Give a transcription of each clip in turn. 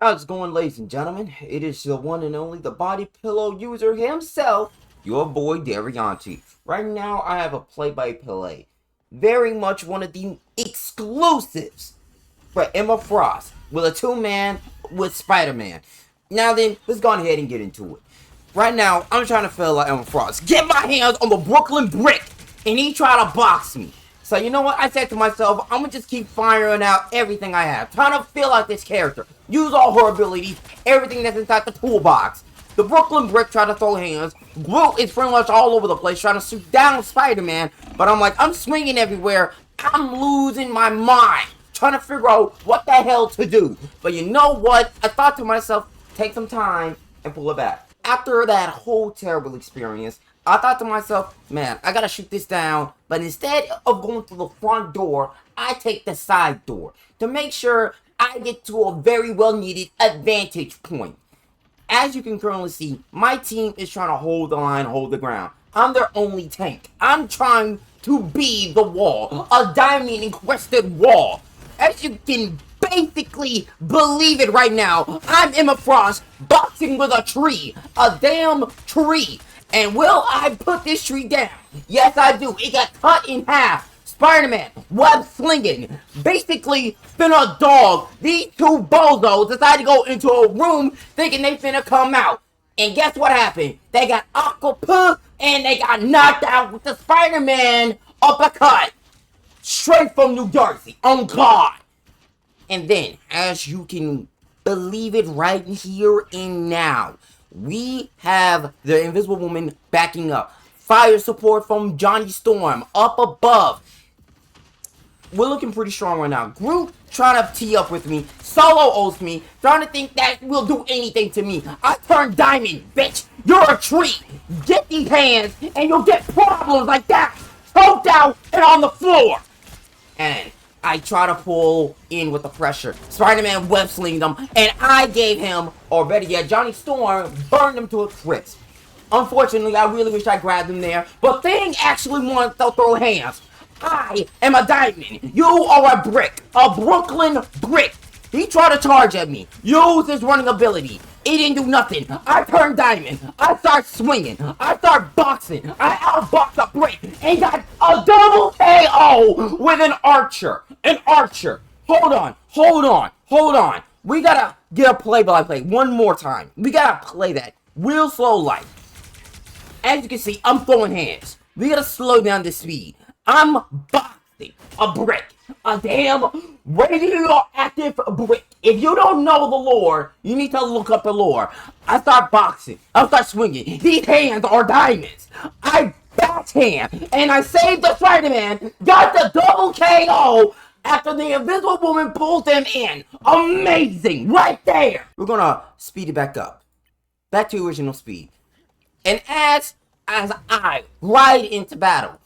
How's it going, ladies and gentlemen? It is the one and only, the body pillow user himself, your boy Darianti. Right now, I have a play-by-play. Very much one of the exclusives for Emma Frost with a two-man with Spider-Man. Now then, let's go ahead and get into it. Right now, I'm trying to feel like Emma Frost. Get my hands on the Brooklyn Brick, and he tried to box me. So you know what? I said to myself, I'm gonna just keep firing out everything I have. Trying to feel like this character. Use all her abilities, everything that's inside the toolbox. The Brooklyn Brick tried to throw hands. Groot is pretty much all over the place trying to shoot down Spider-Man. But I'm like, I'm swinging everywhere. I'm losing my mind. Trying to figure out what the hell to do. But you know what? I thought to myself, take some time and pull it back. After that whole terrible experience, I thought to myself, man, I gotta shoot this down, but instead of going through the front door, I take the side door to make sure I get to a very well needed advantage point. As you can currently see, my team is trying to hold the line, hold the ground. I'm their only tank. I'm trying to be the wall, a diamond encrusted wall. As you can basically believe it right now, I'm Emma Frost boxing with a tree, a damn tree. And will I put this tree down? Yes, I do. It got cut in half. Spider-Man, web slinging, basically finna dog. These two bozos decided to go into a room thinking they finna come out. And guess what happened? They got octopus and they got knocked out with the Spider-Man uppercut. Straight from New Jersey. On God. And then, as you can believe it right here and now, we have the Invisible Woman backing up. Fire support from Johnny Storm up above. We're looking pretty strong right now. Groot trying to tee up with me. Solo owes me. Trying to think that will do anything to me. I turn diamond, bitch. You're a tree. Get these hands and you'll get problems like that. Choked out and on the floor. And I try to pull in with the pressure. Spider-Man web slinged him, and I gave him, or better yet, Johnny Storm burned him to a crisp. Unfortunately, I really wish I grabbed him there, but Thing actually wanted to throw hands. I am a diamond. You are a brick. A Brooklyn Brick. He tried to charge at me. Use his running ability. It didn't do nothing. I turned diamond. I start swinging. I start boxing. I outboxed a brick and got a double KO with an archer. An archer. Hold on. Hold on. Hold on. We gotta get a play-by-play one more time. We gotta play that real slow like. As you can see, I'm throwing hands. We gotta slow down the speed. I'm boxing a brick. A damn radioactive brick. If you don't know the lore, you need to look up the lore. I start boxing. I start swinging. These hands are diamonds. I backhand. And I saved the Spider-Man. Got the double KO after the Invisible Woman pulls him in. Amazing. Right there. We're gonna speed it back up. Back to original speed. And as I ride into battle,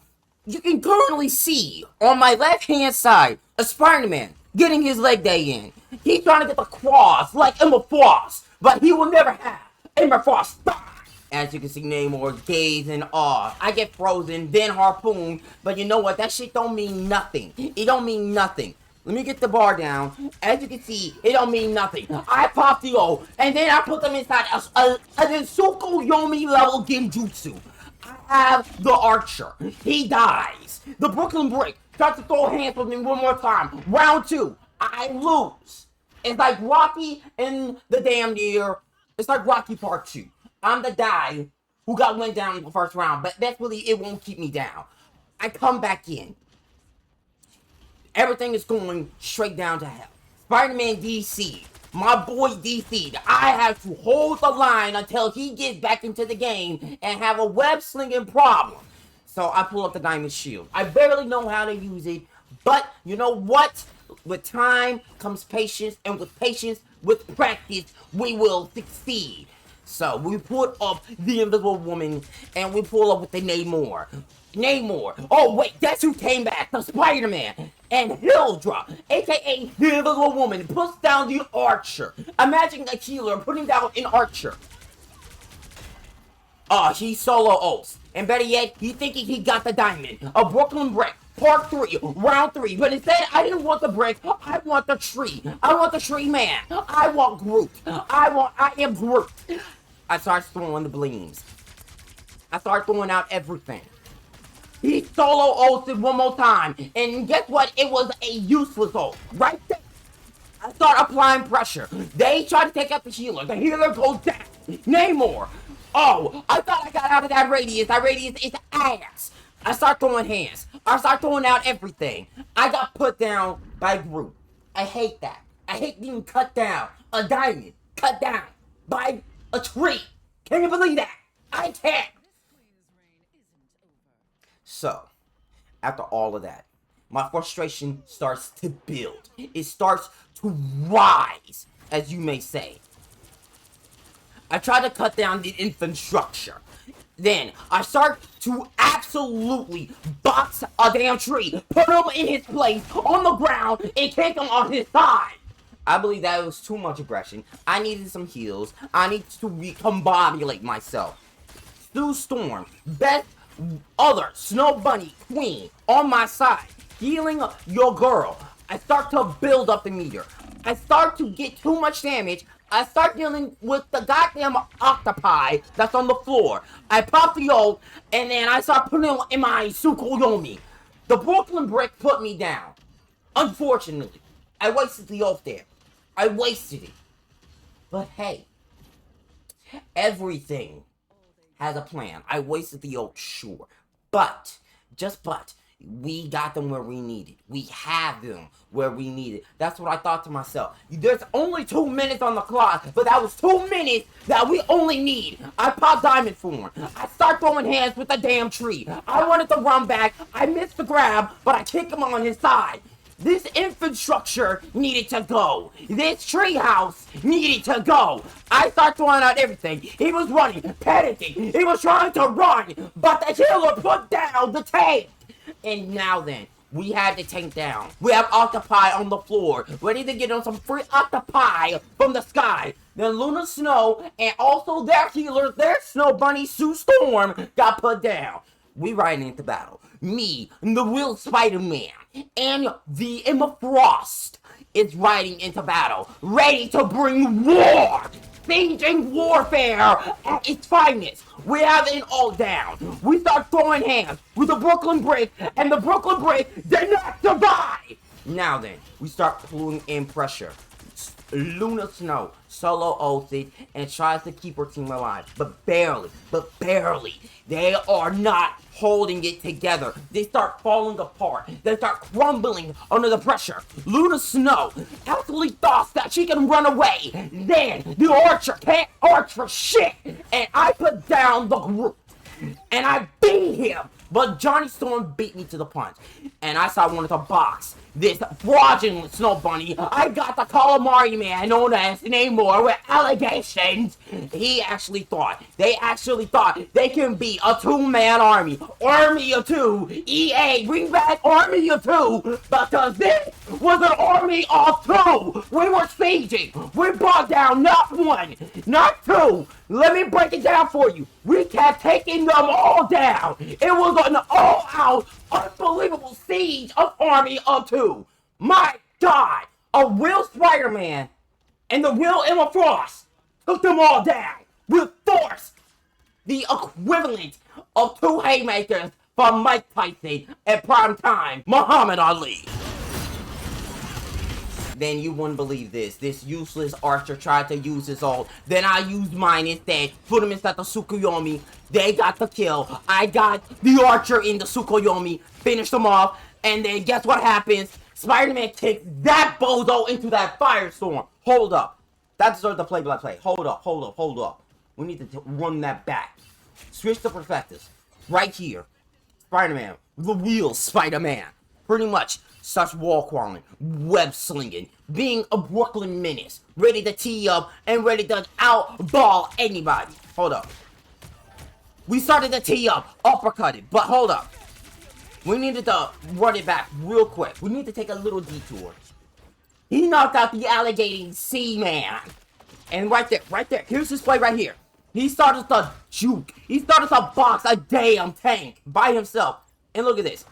you can currently see on my left-hand side a Spider-Man getting his leg day in. He's trying to get the cross like Emma Frost, but he will never have Emma Frost die. As you can see, Namor gaze in awe. I get frozen, then harpoon, but you know what? That shit don't mean nothing. It don't mean nothing. Let me get the bar down. As you can see, it don't mean nothing. I pop the O, and then I put them inside an Izuku Yomi level Genjutsu. I have the archer. He dies. The Brooklyn Brick tries to throw hands with me one more time. Round 2. I lose. It's like Rocky in the damn year. It's like Rocky Part 2. I'm the guy who got went down in the first round, but that's really, it won't keep me down. I come back in. Everything is going straight down to hell. Spider-Man DC. My boy DC, I have to hold the line until he gets back into the game and have a web slinging problem. So I pull up the diamond shield. I barely know how to use it, but you know what? With time comes patience, and with patience, with practice, we will succeed. So we put up the Invisible Woman, and we pull up with the Namor. Namor. Oh wait, that's who came back. The Spider-Man. And Hydra, aka the Invisible Woman, puts down the Archer. Imagine a healer putting down an Archer. He solo ults. And better yet, he thinking he got the diamond. A Brooklyn Brick Part 3, round 3. But instead, I didn't want the brick. I want the tree. I want the tree man. I want Groot. I am Groot. I started throwing the bleams. I started throwing out everything. He solo ulted one more time. And guess what? It was a useless ult. Right there. I start applying pressure. They try to take out the healer. The healer goes down. Namor. Oh, I thought I got out of that radius. That radius is ass. I start throwing hands. I start throwing out everything. I got put down by Groot. I hate that. I hate being cut down. A diamond cut down by a tree. Can you believe that? I can't. So, after all of that, my frustration starts to build. It starts to rise, as you may say. I try to cut down the infrastructure. Then, I start to absolutely box a damn tree, put him in his place, on the ground, and kick him on his side. I believe that was too much aggression. I needed some heals. I need to recombobulate myself. Stu Storm, best other Snow Bunny Queen on my side, healing your girl. I start to build up the meter. I start to get too much damage. I start dealing with the goddamn octopi that's on the floor. I pop the ult, and then I start putting it in my Tsukuyomi. The Brooklyn Brick put me down. Unfortunately, I wasted the ult there. I wasted it. But hey, everything has a plan. I wasted the ult, sure. But, we got them where we needed. We have them where we needed. That's what I thought to myself. There's only 2 minutes on the clock, but that was 2 minutes that we only need. I pop Diamond Form. I start throwing hands with the damn tree. I wanted to run back. I missed the grab, but I kick him on his side. This infrastructure needed to go. This treehouse needed to go. I start throwing out everything. He was running, panicking. He was trying to run, but the healer put down the tank. And now then, we had the tank down. We have Octopi on the floor, ready to get on some free Octopi from the sky. Then Luna Snow and also their healer, their Snow Bunny, Sue Storm, got put down. We riding into battle. Me, the real Spider-Man, and the Emma Frost is riding into battle, ready to bring war! Siege and warfare at its finest. We have it all down. We start throwing hands with the Brooklyn Brick, and the Brooklyn Brick did not survive! Now then, we start pulling in pressure. Luna Snow solo ulted and tries to keep her team alive, but barely. They are not holding it together. They start falling apart. They start crumbling under the pressure. Luna Snow actually thought that she can run away. Then the archer can't arch for shit, and I put down the group, and I beat him. But Johnny Storm beat me to the punch, and I wanted to box this fraudulent Snow Bunny. I got the Calamari Man known as Namor with allegations. They actually thought they can beat a 2-man army of 2. EA, bring back army of 2, because this was an army of 2. We were sieging. We brought down not 1, not 2. Let me break it down for you. We kept taking them all down. It was an all-out, unbelievable siege of Army of 2. My God, a real Spider-Man and the real Emma Frost took them all down with force. The equivalent of 2 haymakers from Mike Tyson at prime time, Muhammad Ali. Then you wouldn't believe this. This useless archer tried to use his ult. Then I used mine instead. Put him inside the Tsukuyomi. They got the kill. I got the archer in the Tsukuyomi. Finished them off. And then guess what happens? Spider-Man kicks that bozo into that firestorm. Hold up. That deserves the play-by-play. Hold up. We need to run that back. Switch the perspectives. Right here. Spider-Man. The real Spider-Man. Pretty much starts wall crawling, web slinging, being a Brooklyn menace, ready to tee up and ready to outball anybody. Hold up. We started to tee up, uppercutted, but hold up. We needed to run it back real quick. We need to take a little detour. He knocked out the alligator Sea-Man. And right there, here's his play right here. He started to juke. He started to box a damn tank by himself. And look at this.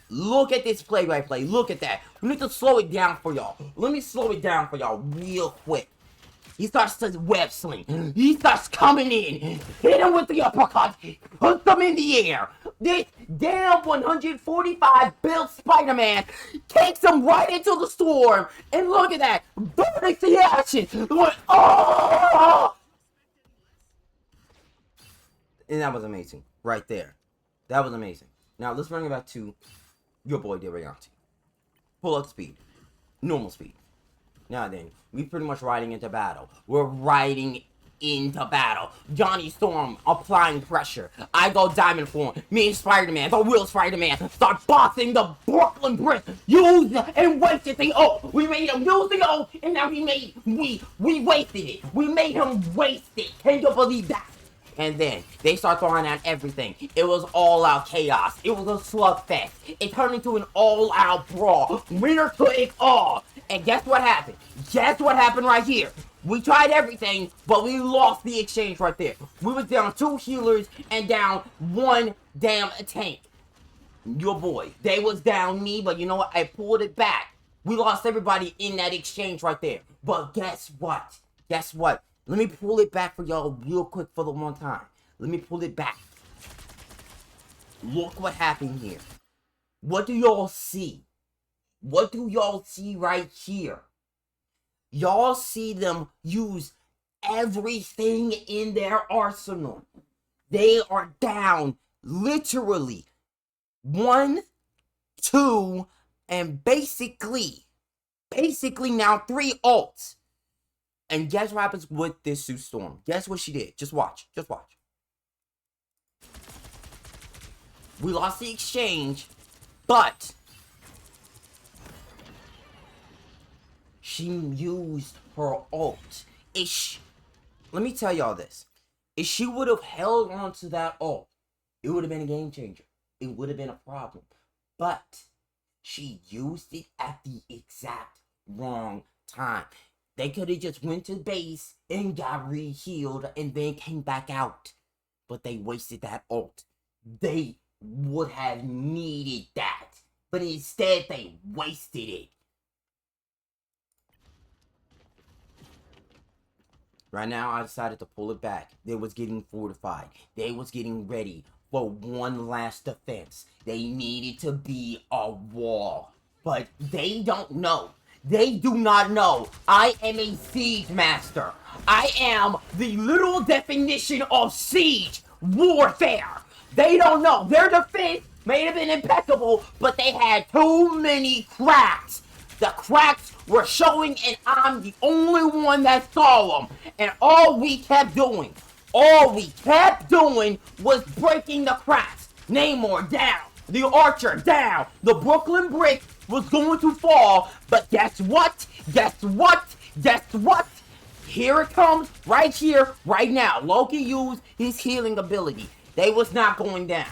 Look at this play-by-play. Look at that. We need to slow it down for y'all. Let me slow it down for y'all real quick. He starts to web sling. He starts coming in. Hit him with the uppercut. Puts him in the air. This damn 145 built Spider-Man takes him right into the storm. And look at that. Burning the action. Oh! And that was amazing. Right there. That was amazing. Now let's bring it back to your boy Darianti. Full up speed. Normal speed. Now then, we pretty much riding into battle. We're riding into battle. Johnny Storm applying pressure. I go diamond form. Me and Spider-Man, the real Spider-Man, start boxing the Brooklyn Brick. Use and wasted the O. We made him use the O, and now we wasted it. We made him waste it. Can you believe that? And then they start throwing out everything. It was all-out chaos. It was a slugfest. It turned into an all-out brawl. Winner take all. And guess what happened? Guess what happened right here? We tried everything, but we lost the exchange right there. We was down 2 healers and down 1 damn tank. Your boy. They was down me, but you know what? I pulled it back. We lost everybody in that exchange right there. But guess what? Guess what? Let me pull it back for y'all real quick for the one time. Let me pull it back. Look what happened here. What do y'all see? What do y'all see right here? Y'all see them use everything in their arsenal. They are down literally 1, 2, and basically now 3 ults. And guess what happens with this Sue Storm? Guess what she did? Just watch. Just watch. We lost the exchange, but she used her ult. Let me tell y'all this. If she would have held on to that ult, it would have been a game changer. It would have been a problem. But she used it at the exact wrong time. They could have just went to base and got re-healed and then came back out. But they wasted that ult. They would have needed that. But instead, they wasted it. Right now, I decided to pull it back. They was getting fortified. They was getting ready for one last defense. They needed to be a wall. But they don't know. They do not know. I am a siege master. I am the literal definition of siege warfare. They don't know. Their defense may have been impeccable, but they had too many cracks. The cracks were showing, and I'm the only one that saw them. And all we kept doing was breaking the cracks. Namor down. The Archer down. The Brooklyn Brick was going to fall, but guess what? Guess what? Guess what? Here it comes, right here, right now. Loki used his healing ability. They was not going down.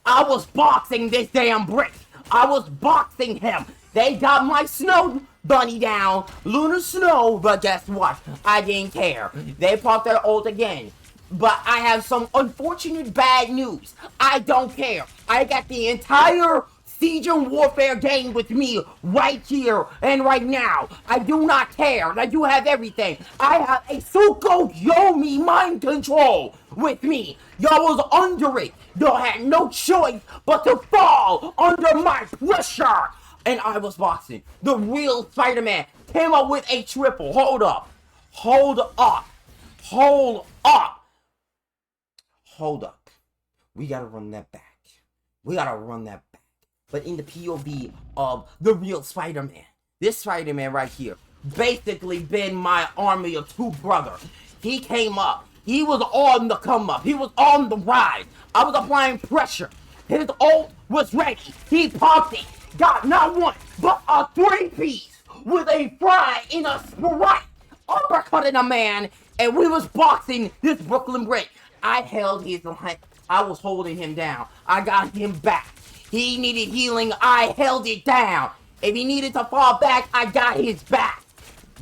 I was boxing this damn brick. I was boxing him. They got my Snow Bunny down, Lunar Snow, but guess what? I didn't care. They popped their ult again. But I have some unfortunate bad news. I don't care. I got the entire Siege and Warfare game with me right here and right now. I do not care. I do have everything. I have a Tsukuyomi mind control with me. Y'all was under it. Y'all had no choice but to fall under my pressure. And I was boxing. The real Spider-Man came up with a triple. Hold up. Hold up. Hold up. Hold up. We gotta run that back. We gotta run that back. But in the POV of the real Spider-Man. This Spider-Man right here basically been my army of 2 brothers. He came up. He was on the come up. He was on the rise. I was applying pressure. His ult was ready. He popped it. Got not one, but a 3-piece with a fry in a Sprite. Uppercutting a man. And we was boxing this Brooklyn Brick. I held his line. I was holding him down. I got him back. He needed healing. I held it down. If he needed to fall back, I got his back.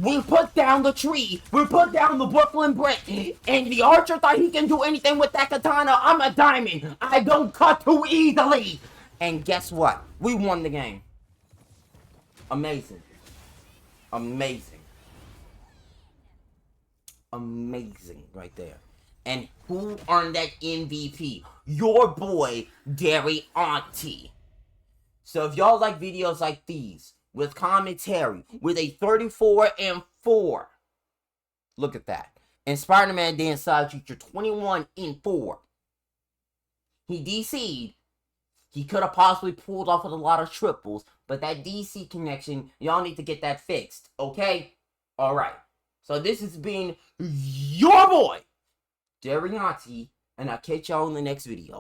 We put down the tree. We put down the Brooklyn Brick. And the Archer thought he can do anything with that katana. I'm a diamond. I don't cut too easily. And guess what? We won the game. Amazing. Amazing. Amazing right there. And who earned that MVP? Your boy, Darianti. So if y'all like videos like these, with commentary, with a 34-4, look at that. And Spider-Man Dan Savage feature 21-4. He DC'd. He could have possibly pulled off with a lot of triples, but that DC connection, y'all need to get that fixed, okay? Alright. So this has been your boy, Darianti, and I'll catch y'all in the next video.